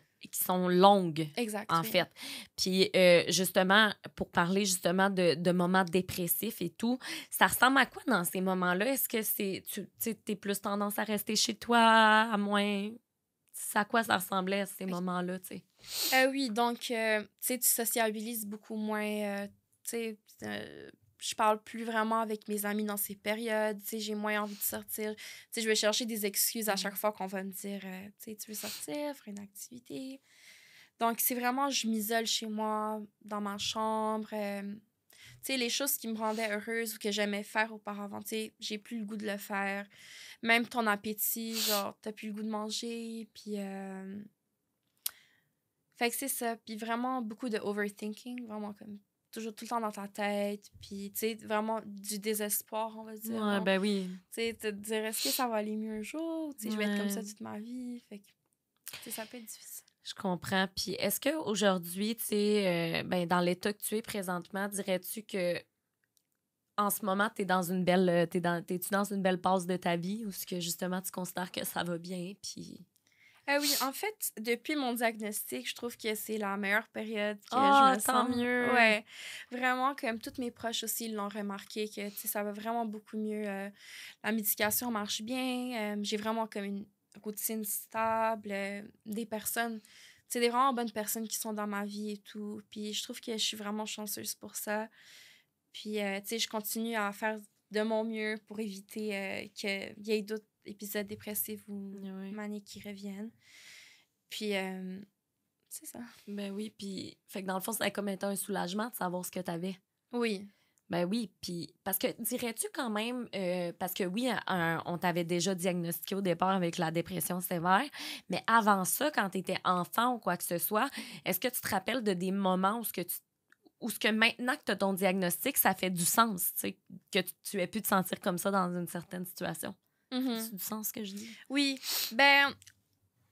longues, Exact, en oui. fait. Puis, justement, pour parler justement de moments dépressifs et tout, ça ressemble à quoi dans ces moments-là? Est-ce que tu es plus tendance à rester chez toi, à moins... C'est à quoi ça ressemblait à ces moments-là, tu sais? Oui, donc, tu sais, tu sociabilises beaucoup moins. Tu sais, je parle plus vraiment avec mes amis dans ces périodes. Tu sais, j'ai moins envie de sortir. Tu sais, je vais chercher des excuses à chaque fois qu'on va me dire, tu sais, tu veux sortir, faire une activité. Donc, c'est vraiment, je m'isole chez moi, dans ma chambre. Tu sais, les choses qui me rendaient heureuse ou que j'aimais faire auparavant, tu sais, j'ai plus le goût de le faire. Même ton appétit, genre, t'as plus le goût de manger. Puis, fait que c'est ça. Puis vraiment beaucoup de overthinking, vraiment comme toujours tout le temps dans ta tête. Puis, tu sais, vraiment du désespoir, on va dire. Ouais, Donc, ben oui. tu sais, te dire, est-ce que ça va aller mieux un jour? Tu sais, je vais être comme ça Ouais, toute ma vie. Fait que, tu sais, ça peut être difficile. je comprends. Puis, est-ce qu'aujourd'hui, tu sais, ben, dans l'état que tu es présentement, dirais-tu que en ce moment, t'es dans une belle, t'es-tu dans une belle passe de ta vie ou est-ce que justement tu considères que ça va bien? Puis. Ah oui, en fait, depuis mon diagnostic, je trouve que c'est la meilleure période que je Ah, me tant sens. mieux! Ouais, vraiment, comme tous mes proches aussi l'ont remarqué, que, tu sais, ça va vraiment beaucoup mieux. La médication marche bien. J'ai vraiment comme une routine stable. Des personnes, tu sais, des vraiment bonnes personnes qui sont dans ma vie et tout. Puis je trouve que je suis vraiment chanceuse pour ça. Puis, tu sais, je continue à faire de mon mieux pour éviter qu'il y ait d'autres épisodes dépressifs ou Oui. maniques qui reviennent. Puis, c'est ça. Ben oui, puis fait que dans le fond, ça a comme été un soulagement de savoir ce que t'avais. Oui. Ben oui, puis parce que dirais-tu quand même, parce que oui, on t'avait déjà diagnostiqué au départ avec la dépression sévère, mais avant ça, quand t'étais enfant ou quoi que ce soit, est-ce que tu te rappelles de des moments où ce que maintenant que tu as ton diagnostic, ça fait du sens, tu sais, que tu aies pu te sentir comme ça dans une certaine situation? Mhm. C'est du sens ce que je dis? Oui. Ben,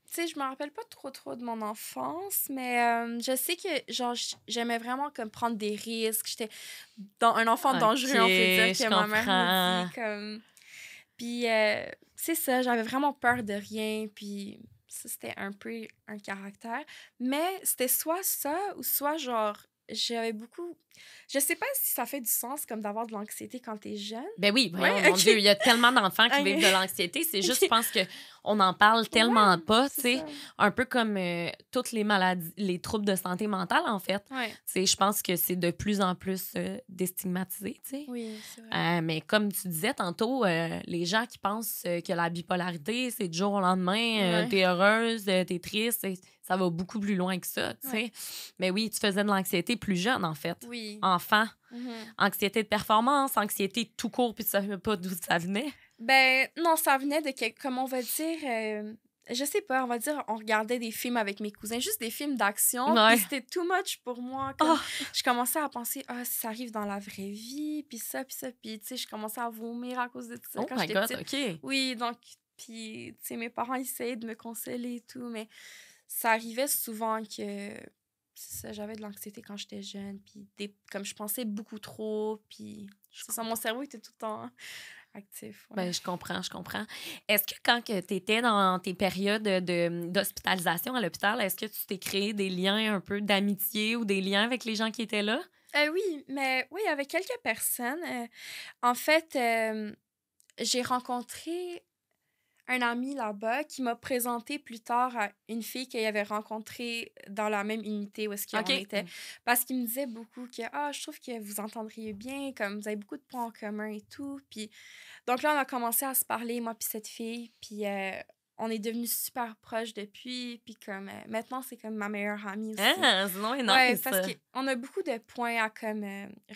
tu sais, je me rappelle pas trop de mon enfance, mais je sais que, genre, j'aimais vraiment comme prendre des risques. J'étais un enfant OK, dangereux, on peut dire, je que ma mère me comprends. dit, comme... Puis, c'est ça, j'avais vraiment peur de rien, puis ça, c'était un peu un caractère. Mais c'était soit ça, ou soit, genre, j'avais beaucoup... Je sais pas si ça fait du sens comme d'avoir de l'anxiété quand t'es jeune. Ben oui, voyons, Ouais, mon Dieu, il y a tellement d'enfants qui vivent de l'anxiété. C'est juste, je pense qu'on n'en parle tellement pas, tu sais. Un peu comme toutes les maladies, les troubles de santé mentale, en fait. Ouais. Je pense que c'est de plus en plus déstigmatisé, tu sais. Oui, c'est vrai. Mais comme tu disais tantôt, les gens qui pensent que la bipolarité, c'est du jour au lendemain, t'es heureuse, t'es triste, ça va beaucoup plus loin que ça, tu sais. Ouais. Mais oui, tu faisais de l'anxiété plus jeune, en fait. Oui. Enfant. Mhm. Anxiété de performance, anxiété tout court, puis tu savais pas d'où ça venait. Ben, non, ça venait de comme on va dire, je sais pas, on va dire, on regardait des films avec mes cousins, juste des films d'action, Ouais. puis c'était too much pour moi. Comme, je commençais à penser, si ça arrive dans la vraie vie, puis ça, puis tu sais, je commençais à vomir à cause de ça Oh quand my j'étais God, petite. OK. Oui, donc, puis, tu sais, mes parents essayaient de me consoler et tout, mais ça arrivait souvent que j'avais de l'anxiété quand j'étais jeune, puis comme je pensais beaucoup trop, puis mon cerveau était tout le temps actif. Ouais. Ben, je comprends. Est-ce que quand tu étais dans tes périodes d'hospitalisation à l'hôpital, est-ce que tu t'es créé des liens un peu d'amitié ou des liens avec les gens qui étaient là? Oui, mais oui, avec quelques personnes. En fait, j'ai rencontré un ami là-bas qui m'a présenté plus tard à une fille qu'il avait rencontrée dans la même unité où est-ce qu'on OK. était. Parce qu'il me disait beaucoup que je trouve que vous entendriez bien, comme vous avez beaucoup de points en commun et tout. Puis, donc là, on a commencé à se parler, moi puis cette fille. Puis on est devenus super proches depuis. Puis comme maintenant, c'est comme ma meilleure amie aussi. Ah, sinon, c'est Ouais, nice. parce qu'on a beaucoup de points à comme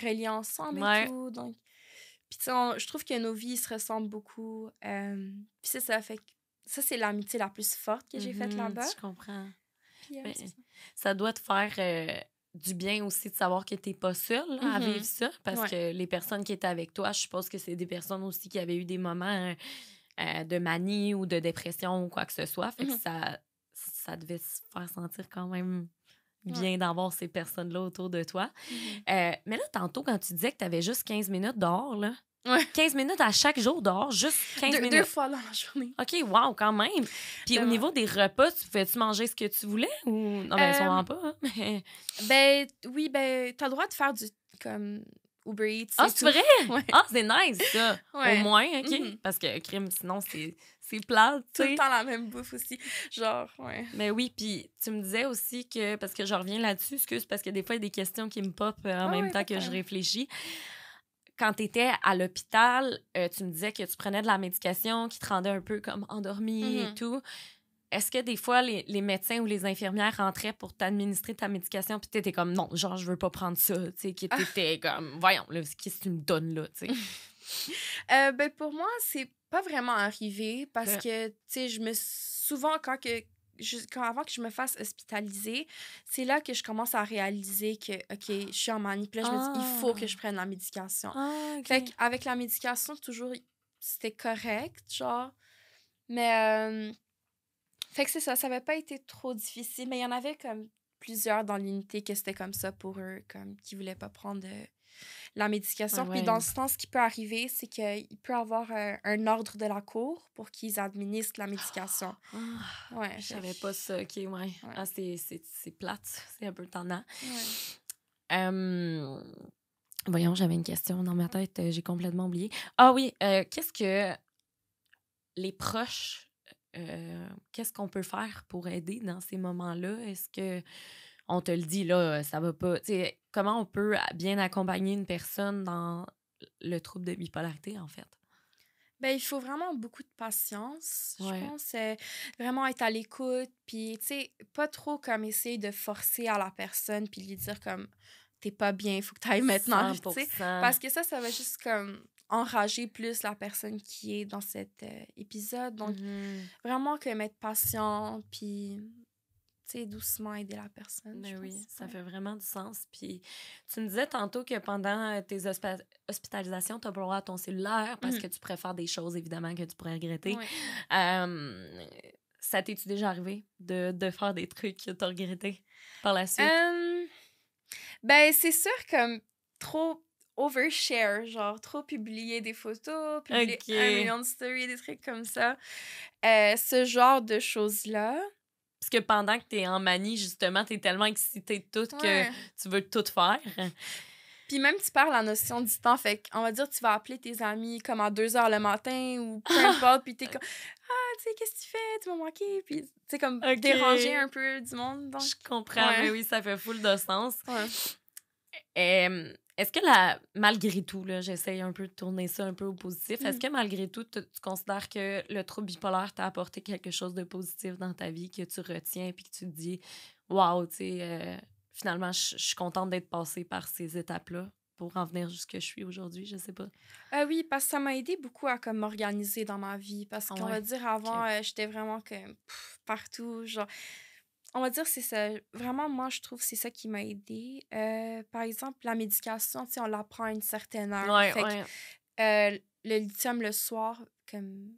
relier ensemble Ouais. et tout. Donc, puis, tu sais, je trouve que nos vies se ressemblent beaucoup. Puis, c'est ça. Fait que ça, c'est l'amitié la plus forte que j'ai faite là-bas. Je comprends. Puis, Ben, c'est ça. ça doit te faire du bien aussi de savoir que t'es pas seule là, à vivre ça, parce que les personnes qui étaient avec toi, je suppose que c'est des personnes aussi qui avaient eu des moments de manie ou de dépression ou quoi que ce soit. Fait que ça devait se faire sentir quand même bien d'avoir ces personnes-là autour de toi. Mais là, tantôt, quand tu disais que tu avais juste 15 minutes dehors, là, 15 minutes à chaque jour dehors, juste 15 minutes. 2 fois dans la journée. OK, wow, quand même. Puis au niveau des repas, tu pouvais-tu manger ce que tu voulais ou... Non, ben, sûrement pas. Hein, mais... Ben, oui, ben, t'as le droit de faire du, comme, Uber Eats. Ah, c'est vrai? Ouais. Ah, c'est nice, ça. Ouais. Au moins, OK. Parce que crime, sinon, c'est plate, tu Tout sais. le temps la même bouffe aussi. Genre, ouais. Mais oui, puis tu me disais aussi que... Parce que je reviens là-dessus, excuse, parce que des fois, il y a des questions qui me popent en même temps que je réfléchis. Quand tu étais à l'hôpital, tu me disais que tu prenais de la médication qui te rendait un peu comme endormie et tout. Est-ce que des fois, les médecins ou les infirmières rentraient pour t'administrer ta médication puis t'étais comme, non, genre, je veux pas prendre ça, tu sais, qui t'étais comme, voyons, là, qu'est-ce que tu me donnes là, tu sais? Ben, pour moi, c'est pas vraiment arrivé parce que, tu sais, souvent, avant que je me fasse hospitaliser, c'est là que je commence à réaliser que, OK, je suis en manie. Puis là, je me dis, il faut que je prenne la médication. Fait qu'avec la médication, toujours, c'était correct, genre. Mais, fait que c'est ça, ça avait pas été trop difficile. Mais il y en avait comme plusieurs dans l'unité que c'était comme ça pour eux, comme qui voulaient pas prendre la médication. Puis dans ce temps, ce qui peut arriver, c'est qu'il peut avoir un ordre de la cour pour qu'ils administrent la médication. Ouais, je savais pas ça. OK, ouais. Ah, c'est plate. C'est un peu tendant. Voyons, j'avais une question dans ma tête. J'ai complètement oublié. Ah oui, qu'est-ce que les proches... qu'est-ce qu'on peut faire pour aider dans ces moments-là? Est-ce que on te le dit, là, ça va pas... T'sais, comment on peut bien accompagner une personne dans le trouble de bipolarité, en fait? Ben, il faut vraiment beaucoup de patience, je pense. Vraiment être à l'écoute, puis, tu sais, pas trop comme essayer de forcer à la personne, puis lui dire comme, t'es pas bien, il faut que t'ailles maintenant, tu sais. Parce que ça va juste comme enrager plus la personne qui est dans cet épisode. Donc, vraiment comme être patient, puis, tu sais, doucement aider la personne. Ben oui, ça fait vraiment du sens. Puis tu me disais tantôt que pendant tes hospitalisations, tu as pas le droit à ton cellulaire parce que tu préfères des choses, évidemment, que tu pourrais regretter. Ça t'es-tu déjà arrivé de faire des trucs que tu as regrettés par la suite? Ben, c'est sûr, comme trop overshare, genre trop publier des photos, publier 1 million de stories, des trucs comme ça. Ce genre de choses-là. Parce que pendant que t'es en manie, justement, t'es tellement excitée de tout que tu veux tout faire. Puis même, tu perds la notion du temps. Fait qu'on va dire, tu vas appeler tes amis comme à 2 heures le matin ou peu importe. Puis t'es comme, tu sais, qu'est-ce que tu fais? Tu m'as manqué. Puis, tu sais, comme déranger un peu du monde. Donc. Je comprends, mais oui, ça fait full de sens. Ouais. Est-ce que malgré tout, là, j'essaye un peu de tourner ça un peu au positif, est-ce que malgré tout, tu considères que le trouble bipolaire t'a apporté quelque chose de positif dans ta vie que tu retiens puis que tu te dis, waouh, tu sais, finalement, je suis contente d'être passée par ces étapes-là pour en venir jusqu'à ce que je suis aujourd'hui, je sais pas. Oui, parce que ça m'a aidé beaucoup à comme m'organiser dans ma vie. Parce qu'on va dire, avant, j'étais vraiment comme partout, genre... On va dire, c'est ça. Vraiment, moi, je trouve que c'est ça qui m'a aidée. Par exemple, la médication, tu sais, on la prend à une certaine heure. Que, le lithium, le soir, comme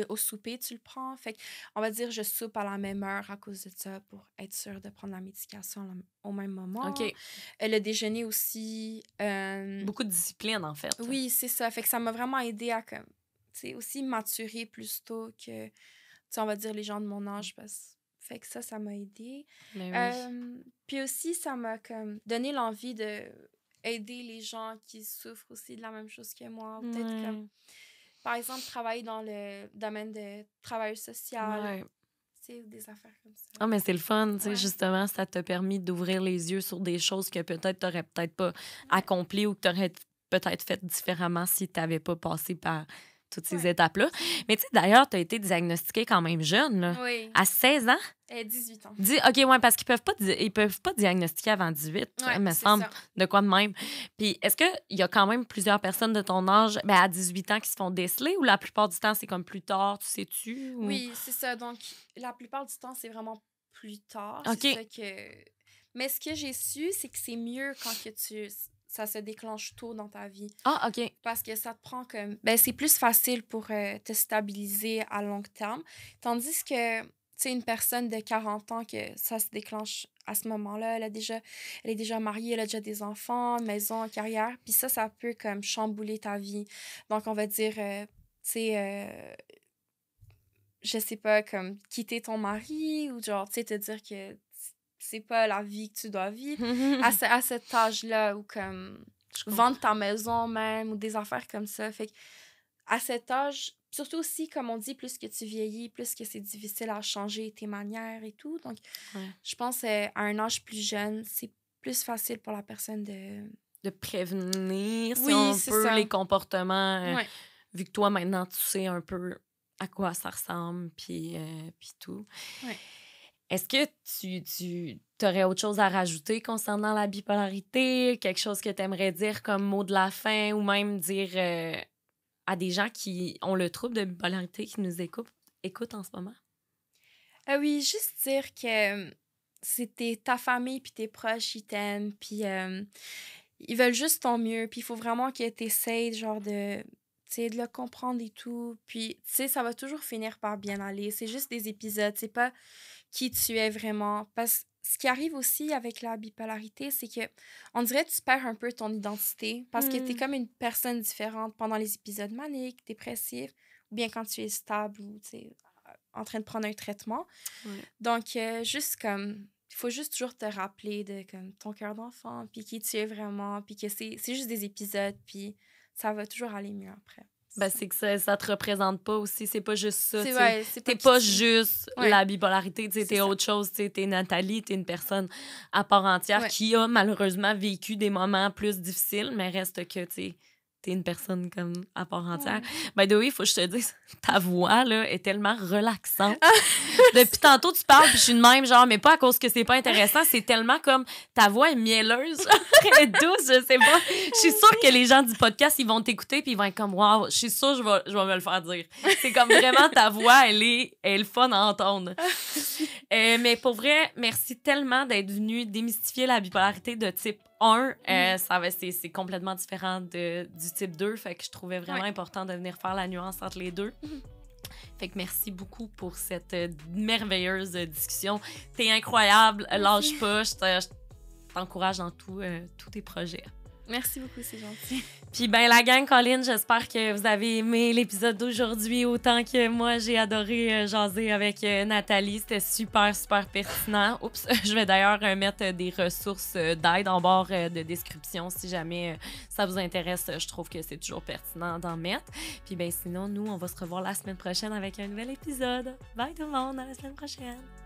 au souper, tu le prends. Fait que, on va dire, je soupe à la même heure à cause de ça pour être sûre de prendre la médication au même moment. Le déjeuner aussi. Beaucoup de discipline, en fait. Oui, c'est ça. Fait que ça m'a vraiment aidée à, comme, tu sais, aussi maturer plus tôt que, tu sais, on va dire, les gens de mon âge, parce fait que ça m'a aidé. Puis aussi, ça m'a comme donné l'envie de aider les gens qui souffrent aussi de la même chose que moi. Peut-être comme, par exemple, travailler dans le domaine de travail social. Tu sais, des affaires comme ça. Ah, mais c'est le fun, tu sais, justement, ça t'a permis d'ouvrir les yeux sur des choses que peut-être t'aurais peut-être pas accomplies ou que t'aurais peut-être fait différemment si t'avais pas passé par toutes ces étapes-là. Mais tu sais, d'ailleurs, tu as été diagnostiquée quand même jeune, là. Oui. À 16 ans? 18 ans. OK, ouais, parce qu'ils peuvent pas diagnostiquer avant 18, me semble, ça. De quoi de même. Puis est-ce qu'il y a quand même plusieurs personnes de ton âge, à 18 ans, qui se font déceler, ou la plupart du temps, c'est comme plus tard, tu sais-tu? Ou... Oui, c'est ça. Donc, la plupart du temps, c'est vraiment plus tard. OK. C'est ça que... Mais ce que j'ai su, c'est que c'est mieux quand que ça se déclenche tôt dans ta vie. Ah, OK. Parce que ça te prend comme... c'est plus facile pour te stabiliser à long terme. Tandis que, tu sais, une personne de 40 ans, que ça se déclenche à ce moment-là, elle est déjà mariée, elle a déjà des enfants, maison, carrière. Puis ça peut comme chambouler ta vie. Donc, on va dire, tu sais, je sais pas, comme quitter ton mari ou genre, tu sais, te dire que c'est pas la vie que tu dois vivre. à cet âge-là, ou comme... vendre ta maison même ou des affaires comme ça. Fait que à cet âge, surtout aussi, comme on dit, plus que tu vieillis, plus que c'est difficile à changer tes manières et tout. Donc, je pense à un âge plus jeune, c'est plus facile pour la personne de prévenir, si on peut, les comportements. Vu que toi, maintenant, tu sais un peu à quoi ça ressemble, puis tout. Est-ce que tu aurais autre chose à rajouter concernant la bipolarité? Quelque chose que tu aimerais dire comme mot de la fin, ou même dire à des gens qui ont le trouble de bipolarité qui nous écoutent en ce moment? Oui, juste dire que c'était ta famille puis tes proches, ils t'aiment, puis ils veulent juste ton mieux, puis il faut vraiment que tu essaies genre de le comprendre et tout. Puis, tu sais, ça va toujours finir par bien aller. C'est juste des épisodes, c'est pas qui tu es vraiment. Parce que ce qui arrive aussi avec la bipolarité, c'est que on dirait que tu perds un peu ton identité parce que tu es comme une personne différente pendant les épisodes maniques, dépressifs, ou bien quand tu es stable ou en train de prendre un traitement. Donc, juste comme... Il faut juste toujours te rappeler de comme, ton cœur d'enfant, puis qui tu es vraiment, puis que c'est juste des épisodes, puis ça va toujours aller mieux après. C'est que ça te représente pas aussi. C'est pas juste ça. T'es pas juste la bipolarité. T'es autre chose. T'es Nathalie. T'es une personne à part entière qui a malheureusement vécu des moments plus difficiles, mais reste que t'es une personne comme à part entière. By the way, il faut que je te dise, ta voix là, est tellement relaxante. Depuis tantôt, tu parles, puis je suis de même, genre, mais pas à cause que c'est pas intéressant, c'est tellement comme ta voix est mielleuse, très douce, je sais pas. Je suis sûre que les gens du podcast, ils vont t'écouter, puis ils vont être comme, waouh, je suis sûre, je vais me le faire dire. C'est comme vraiment ta voix, elle est fun à entendre. Mais pour vrai, merci tellement d'être venue démystifier la bipolarité de type 1. C'est complètement différent du type 2, fait que je trouvais vraiment important de venir faire la nuance entre les deux. Fait que merci beaucoup pour cette merveilleuse discussion. T'es incroyable, lâche pas, je t'encourage dans tous tes projets. Merci beaucoup, c'est gentil. Puis ben la gang, Colline, j'espère que vous avez aimé l'épisode d'aujourd'hui autant que moi, j'ai adoré jaser avec Nathalie. C'était super, super pertinent. Oups, je vais d'ailleurs mettre des ressources d'aide en barre de description si jamais ça vous intéresse. Je trouve que c'est toujours pertinent d'en mettre. Puis ben sinon, nous, on va se revoir la semaine prochaine avec un nouvel épisode. Bye tout le monde, à la semaine prochaine!